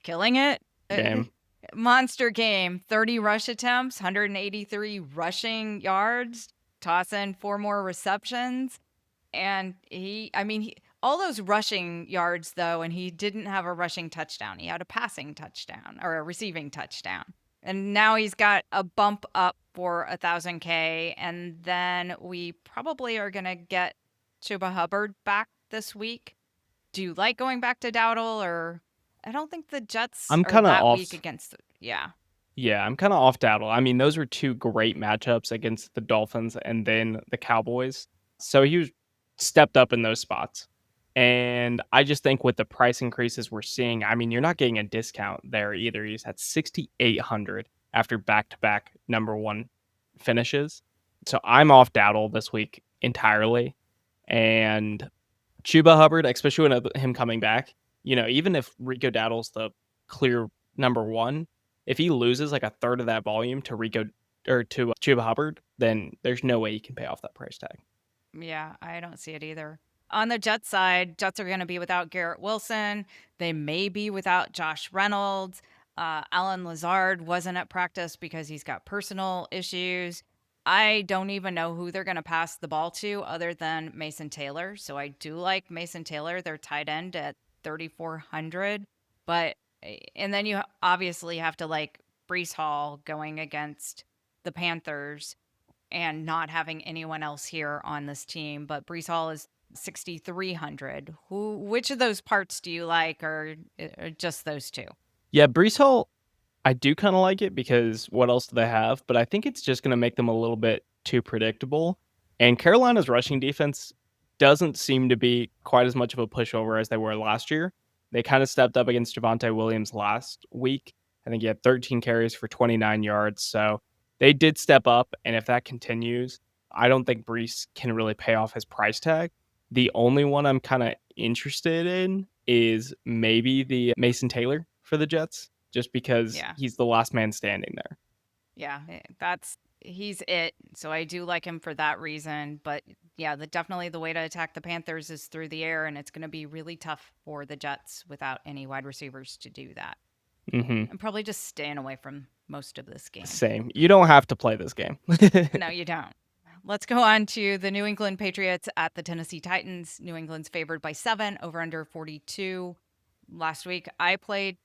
killing it. Game. Monster game, 30 rush attempts, 183 rushing yards, toss in 4 more receptions. And all those rushing yards though, and he didn't have a rushing touchdown. He had a passing touchdown or a receiving touchdown. And now he's got a bump up for 1,000K. And then we probably are going to get Chuba Hubbard back this week. Do you like going back to Dowdle or I don't think the Jets I'm are kind of that weak off. against yeah. Yeah, I'm kind of off Dowdle. I mean, those were two great matchups against the Dolphins and then the Cowboys. So he was stepped up in those spots. And I just think with the price increases we're seeing, I mean, you're not getting a discount there either. He's at 6,800 after back-to-back number one finishes. So I'm off Dowdle this week entirely. And Chuba Hubbard, especially with him coming back, even if Rico Dowdle's the clear number one, if he loses like a third of that volume to Rico or to Chuba Hubbard, then there's no way he can pay off that price tag. Yeah, I don't see it either. On the Jets side, Jets are going to be without Garrett Wilson. They may be without Josh Reynolds. Alan Lazard wasn't at practice because he's got personal issues. I don't even know who they're going to pass the ball to other than Mason Taylor. So I do like Mason Taylor, their tight end at 3,400. And then you obviously have to like Brees Hall going against the Panthers and not having anyone else here on this team. But Brees Hall is 6,300. Which of those parts do you like, or just those two? Yeah, Brees Hall, I do kind of like it because what else do they have? But I think it's just going to make them a little bit too predictable. And Carolina's rushing defense doesn't seem to be quite as much of a pushover as they were last year. They kind of stepped up against Javonte Williams last week. I think he had 13 carries for 29 yards. So they did step up. And if that continues, I don't think Brees can really pay off his price tag. The only one I'm kind of interested in is maybe the Mason Taylor for the Jets, just because Yeah. he's the last man standing there. Yeah, he's it. So I do like him for that reason. But yeah, definitely the way to attack the Panthers is through the air, and it's going to be really tough for the Jets without any wide receivers to do that. Mm-hmm. I'm probably just staying away from most of this game. Same. You don't have to play this game. No, you don't. Let's go on to the New England Patriots at the Tennessee Titans. New England's favored by 7, over under 42. Last week, I played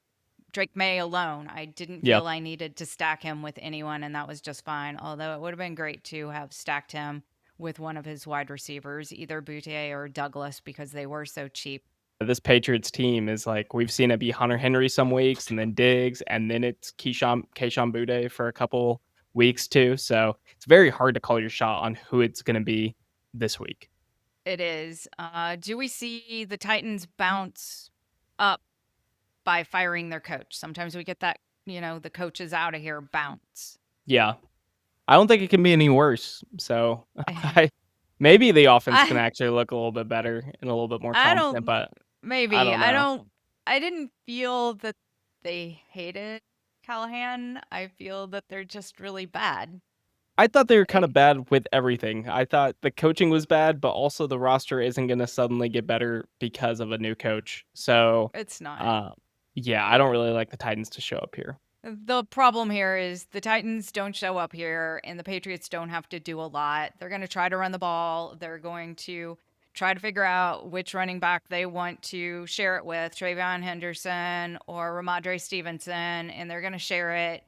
Drake May alone. I didn't Yep. feel I needed to stack him with anyone, and that was just fine. Although it would have been great to have stacked him with one of his wide receivers, either Boutte or Douglas, because they were so cheap. This Patriots team is like, we've seen it be Hunter Henry some weeks, and then Diggs, and then it's Kayshon Boutte for a couple weeks too. So it's very hard to call your shot on who it's going to be this week. It is. Do we see the Titans bounce up by firing their coach? Sometimes we get that, the coach is out of here bounce. Yeah. I don't think it can be any worse. So maybe the offense can actually look a little bit better and a little bit more confident, but maybe. I don't know. I didn't feel that they hated Callahan. I feel that they're just really bad. I thought they were kind of I- bad with everything. I thought the coaching was bad, but also the roster isn't going to suddenly get better because of a new coach. So, It's not. uh, yeah, I don't really like the Titans to show up here. The problem here is the Titans don't show up here and the Patriots don't have to do a lot. They're going to try to run the ball. They're going to try to figure out which running back they want to share it with, Travion Henderson or Ramondre Stevenson, and they're going to share it.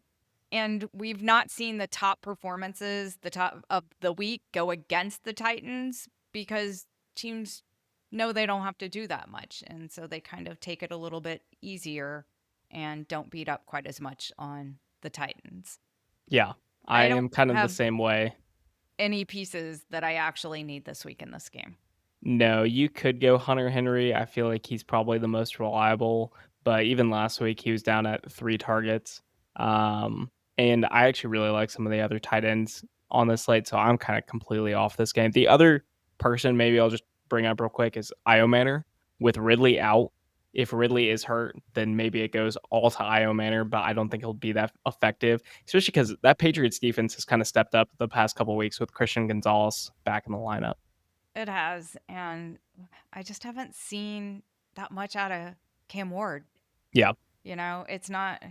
And we've not seen the top performances, the top of the week go against the Titans because teams know they don't have to do that much. And so they kind of take it a little bit easier and don't beat up quite as much on the Titans. Yeah, I I don't am kind of the have same way. any pieces that I actually need this week in this game. No, you could go Hunter Henry. I feel like he's probably the most reliable, but even last week he was down at 3 targets. Um, and I actually really like some of the other tight ends on this slate, so I'm kind of completely off this game. The other person maybe I'll just bring up real quick is Io Manor with Ridley out. If Ridley is hurt, then maybe it goes all to Io Manor, but I don't think he'll be that effective, especially because that Patriots defense has kind of stepped up the past couple weeks with Christian Gonzalez back in the lineup. It has, and I just haven't seen that much out of Cam Ward. Yeah. You know, it's not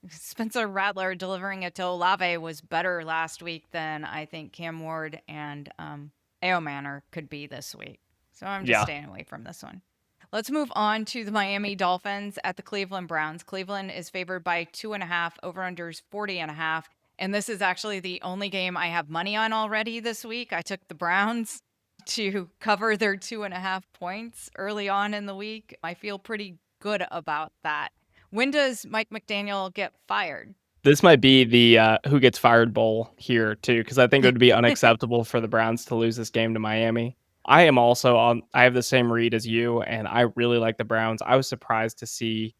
Spencer Rattler delivering it to Olave was better last week than I think Cam Ward and Ao Manor could be this week. So I'm just Yeah. staying away from this one. Let's move on to the Miami Dolphins at the Cleveland Browns. Cleveland is favored by 2.5, over-unders 40.5. And this is actually the only game I have money on already this week. I took the Browns to cover their 2.5 points early on in the week. I feel pretty good about that. When does Mike McDaniel get fired? This might be the who gets fired bowl here too, because I think it would be unacceptable for the Browns to lose this game to Miami. I am also on. I have the same read as you, and I really like the Browns. I was surprised to see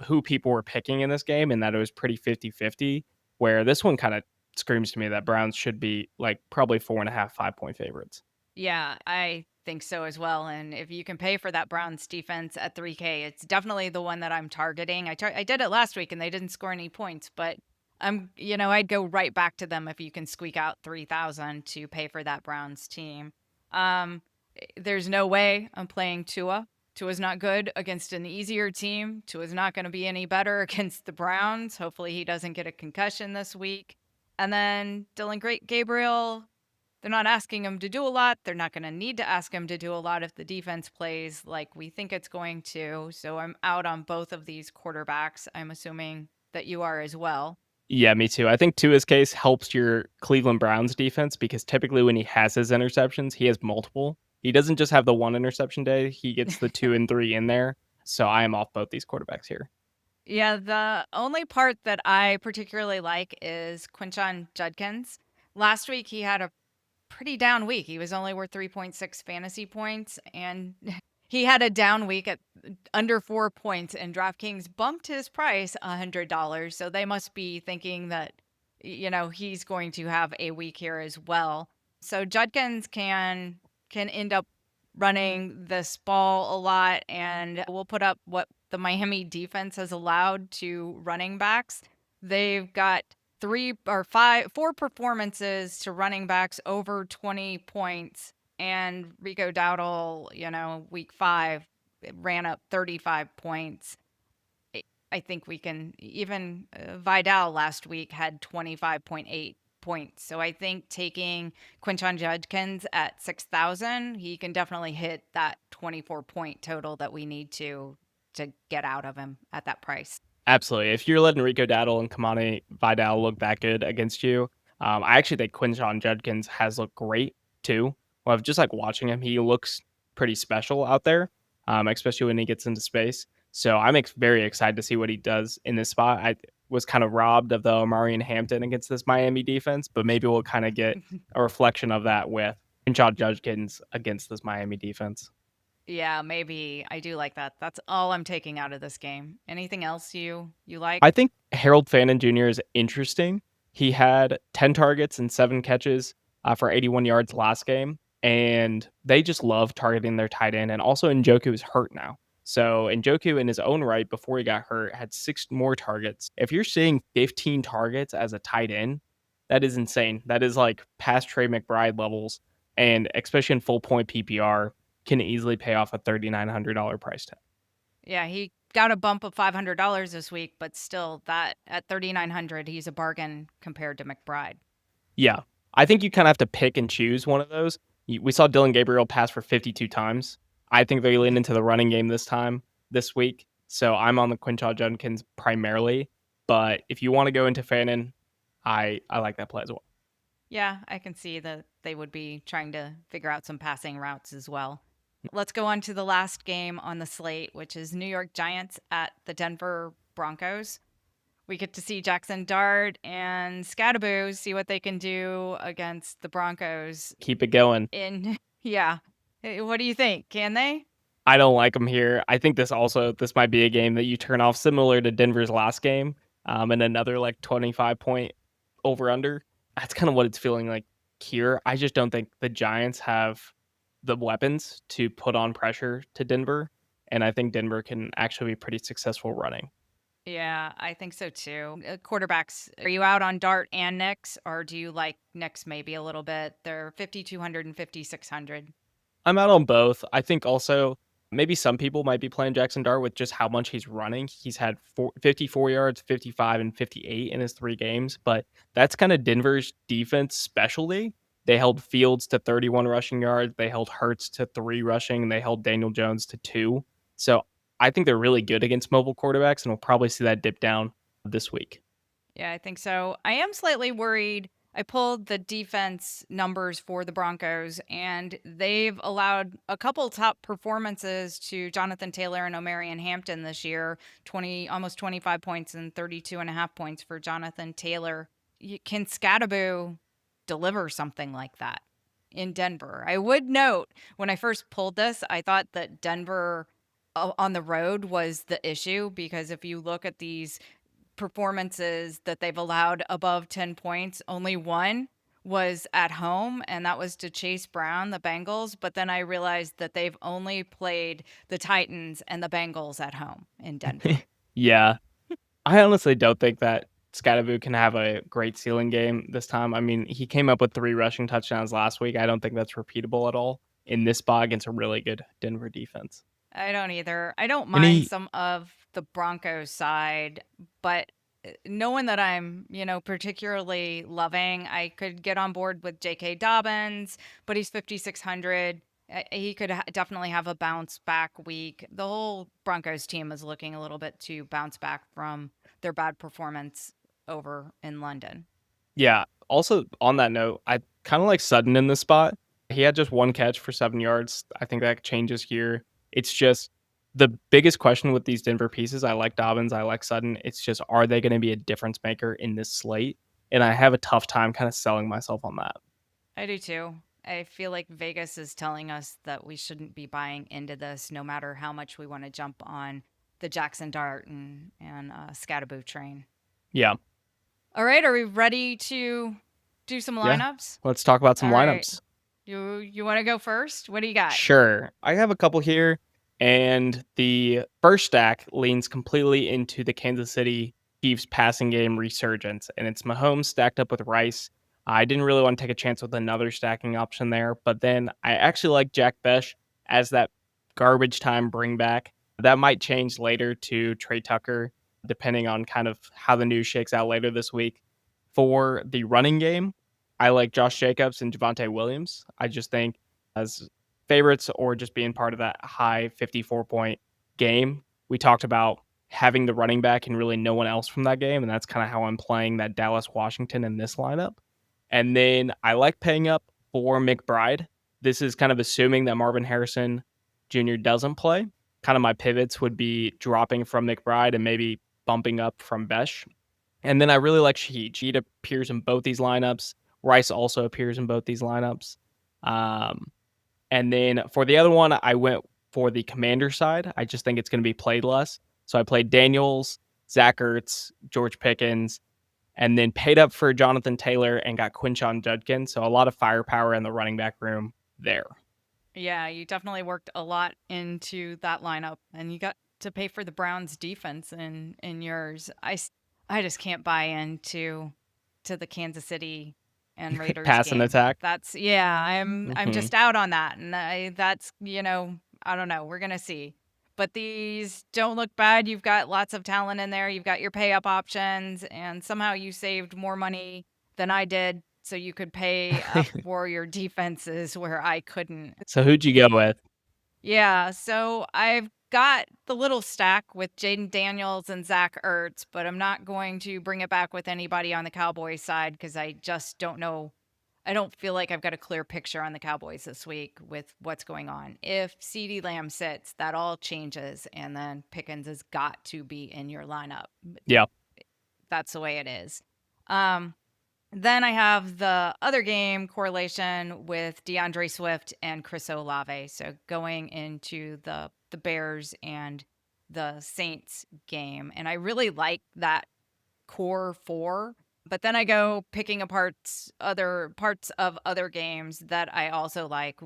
who people were picking in this game, and that it was pretty 50-50, where this one kind of screams to me that Browns should be like probably 4.5, 5 point favorites. Yeah, I think so as well. And if you can pay for that Browns defense at 3K, it's definitely the one that I'm targeting. I did it last week and they didn't score any points, but I'd go right back to them if you can squeak out 3,000 to pay for that Browns team. There's no way I'm playing Tua. Tua's not good against an easier team. Tua's not going to be any better against the Browns. Hopefully he doesn't get a concussion this week. And then Dylan Gabriel, they're not asking him to do a lot. They're not going to need to ask him to do a lot if the defense plays like we think it's going to. So I'm out on both of these quarterbacks. I'm assuming that you are as well. Yeah, me too. I think Tua's case helps your Cleveland Browns defense because typically when he has his interceptions, he has multiple. He doesn't just have the one interception day, he gets the 2 and 3 in there. So I am off both these quarterbacks here. Yeah, the only part that I particularly like is Quinshon Judkins. Last week he had a pretty down week. He was only worth 3.6 fantasy points, and he had a down week at under 4 points, and DraftKings bumped his price $100. So they must be thinking that, he's going to have a week here as well. So Judkins can end up running this ball a lot, and will put up what the Miami defense has allowed to running backs. They've got 4 performances to running backs over 20 points. And Rico Dowdle, week 5, ran up 35 points. I think we can even Vidal last week had 25.8 points. So I think taking Quinshon Judkins at 6,000, he can definitely hit that 24-point total that we need to get out of him at that price. Absolutely. If you're letting Rico Dowdle and Kamani Vidal look that good against you, I actually think Quinshon Judkins has looked great too. Well, just like watching him, he looks pretty special out there, especially when he gets into space. So I'm very excited to see what he does in this spot. I was kind of robbed of the Omarion Hampton against this Miami defense, but maybe we'll kind of get a reflection of that with Quinshon Judkins against this Miami defense. Yeah, maybe. I do like that. That's all I'm taking out of this game. Anything else you like? I think Harold Fannin Jr. is interesting. He had 10 targets and 7 catches for 81 yards last game, and they just love targeting their tight end. And also, Njoku is hurt now. So Njoku in his own right, before he got hurt, had 6 more targets. If you're seeing 15 targets as a tight end, that is insane. That is like past Trey McBride levels, and especially in full point PPR, can easily pay off a $3,900 price tag. Yeah, he got a bump of $500 this week, but still, that at 3,900, he's a bargain compared to McBride. Yeah. I think you kind of have to pick and choose one of those. We saw Dylan Gabriel pass for 52 times. I think they lean into the running game this week. So I'm on the Quinshon Judkins primarily. But if you want to go into Fannin, I like that play as well. Yeah, I can see that they would be trying to figure out some passing routes as well. Let's go on to the last game on the slate, which is New York Giants at the Denver Broncos. We get to see Jackson Dart and Scadaboo see what they can do against the Broncos. Keep it going. Yeah. Hey, what do you think? Can they? I don't like them here. I think this might be a game that you turn off, similar to Denver's last game, and another like 25-point over under. That's kind of what it's feeling like here. I just don't think the Giants have the weapons to put on pressure to Denver, and I think Denver can actually be pretty successful running. Yeah, I think so too. Quarterbacks, are you out on Dart and Nix, or do you like Nix maybe a little bit? They're 5,200 and 5,600. I'm out on both. I think also maybe some people might be playing Jackson Dart with just how much he's running. He's had 54 yards, 55, and 58 in his 3 games, but that's kind of Denver's defense specialty. They held Fields to 31 rushing yards. They held Hurts to 3 rushing. And they held Daniel Jones to 2. So I think they're really good against mobile quarterbacks, and we'll probably see that dip down this week. Yeah, I think so. I am slightly worried. I pulled the defense numbers for the Broncos, and they've allowed a couple top performances to Jonathan Taylor and Omarion Hampton this year. Almost 25 points and 32 and a half points for Jonathan Taylor. Can Scadaboo deliver something like that in Denver? I would note, when I first pulled this, I thought that Denver on the road was the issue, because if you look at these performances that they've allowed above 10 points, only one was at home, and that was to Chase Brown, the Bengals. But then I realized that they've only played the Titans and the Bengals at home in Denver. Yeah. I honestly don't think that Scadaboo can have a great ceiling game this time. I mean, he came up with 3 rushing touchdowns last week. I don't think that's repeatable at all in this spot against a really good Denver defense. I don't either. I don't And mind some of the Broncos side, but no one that I'm, particularly loving. I could get on board with J.K. Dobbins, but he's 5,600. He could definitely have a bounce back week. The whole Broncos team is looking a little bit to bounce back from their bad performance over in London. yeah, also on that note, I kind of like Sutton in this spot. He had just 1 catch for 7 yards. I think that changes here. It's just the biggest question with these Denver pieces. I like Dobbins. I like Sutton. It's just, are they going to be a difference maker in this slate? And I have a tough time kind of selling myself on that. I do too. I feel like Vegas is telling us that we shouldn't be buying into this, no matter how much we want to jump on the Jackson Dart and Scadaboo train. Yeah. All right, are we ready to do some lineups? Let's talk about some All right. lineups. You want to go first? What do you got? Sure. I have a couple here, and the first stack leans completely into the Kansas City Chiefs passing game resurgence, and it's Mahomes stacked up with Rice. I didn't really want to take a chance with another stacking option there, but then I actually like Jack Besh as that garbage time bring back. That might change later to Trey Tucker, depending on kind of how the news shakes out later this week. For the running game, I like Josh Jacobs and Javonte Williams. I just think as favorites or just being part of that high 54-point game, we talked about having the running back and really no one else from that game. And that's kind of how I'm playing that Dallas Washington in this lineup. And then I like paying up for McBride. This is kind of assuming that Marvin Harrison Jr. doesn't play. Kind of my pivots would be dropping from McBride and maybe bumping up from Besh. And then I really like Shaheed. Shaheed appears in both these lineups. Rice also appears in both these lineups. And then for the other one, I went for the Commander side. I just think it's going to be played less. So I played Daniels, Zach Ertz, George Pickens, and then paid up for Jonathan Taylor and got Quinshon Judkins. So a lot of firepower in the running back room there. Yeah, you definitely worked a lot into that lineup, and you got to pay for the Browns defense in yours. I just can't buy into to the Kansas City and Raiders Pass and game. attack. That's yeah, I'm Hmm. just out on that, and that's I don't know. We're gonna see. But these don't look bad. You've got lots of talent in there. You've got your pay up options, and somehow you saved more money than I did, so you could pay up for your defenses where I couldn't. So who'd you go with? Yeah, so I've got the little stack with Jaden Daniels and Zach Ertz, but I'm not going to bring it back with anybody on the Cowboys side because I just don't know. I don't feel like I've got a clear picture on the Cowboys this week with what's going on. If CeeDee Lamb sits, that all changes, and then Pickens has got to be in your lineup. Yeah. That's the way it is. Um, then I have the other game correlation with DeAndre Swift and Chris Olave. So going into the Bears and the Saints game, and I really like that core four. But then I go picking apart other parts of other games that I also like.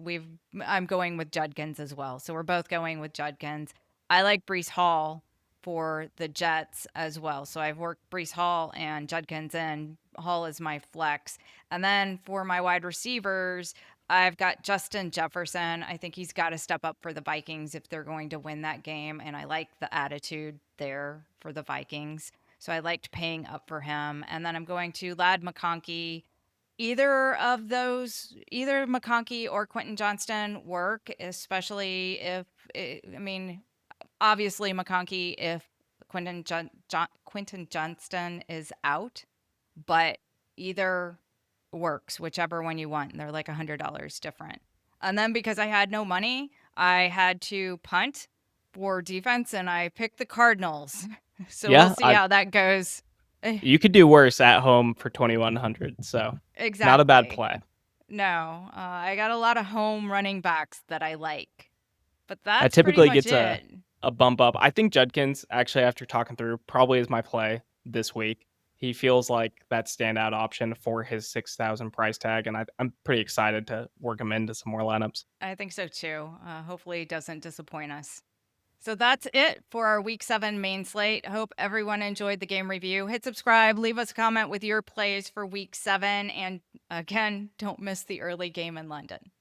I'm going with Judkins as well. So we're both going with Judkins. I like Brees Hall for the Jets as well. So I've worked Brees Hall and Judkins in. Hall is my flex. And then for my wide receivers, I've got Justin Jefferson. I think he's got to step up for the Vikings if they're going to win that game. And I like the attitude there for the Vikings. So I liked paying up for him. And then I'm going to Lad McConkey. Either of those, either McConkey or Quinton Johnston work, especially if, I mean, obviously McConkey if Quinton Johnston is out, but either works, whichever one you want. They're like $100 different. And then because I had no money, I had to punt for defense and I picked the Cardinals. So we'll Yeah, see how that goes. you could do worse at home for 2,100. So not a bad Exactly. play. No, I got a lot of home running backs that I like, but That that's pretty typically much gets it. a bump up. I think Judkins, actually, after talking through, probably is my play this week. He feels like that standout option for his 6,000 price tag, and I'm pretty excited to work him into some more lineups. I think so too. Hopefully, it doesn't disappoint us. So that's it for our week 7 main slate. Hope everyone enjoyed the game review. Hit subscribe, leave us a comment with your plays for week 7, and again, don't miss the early game in London.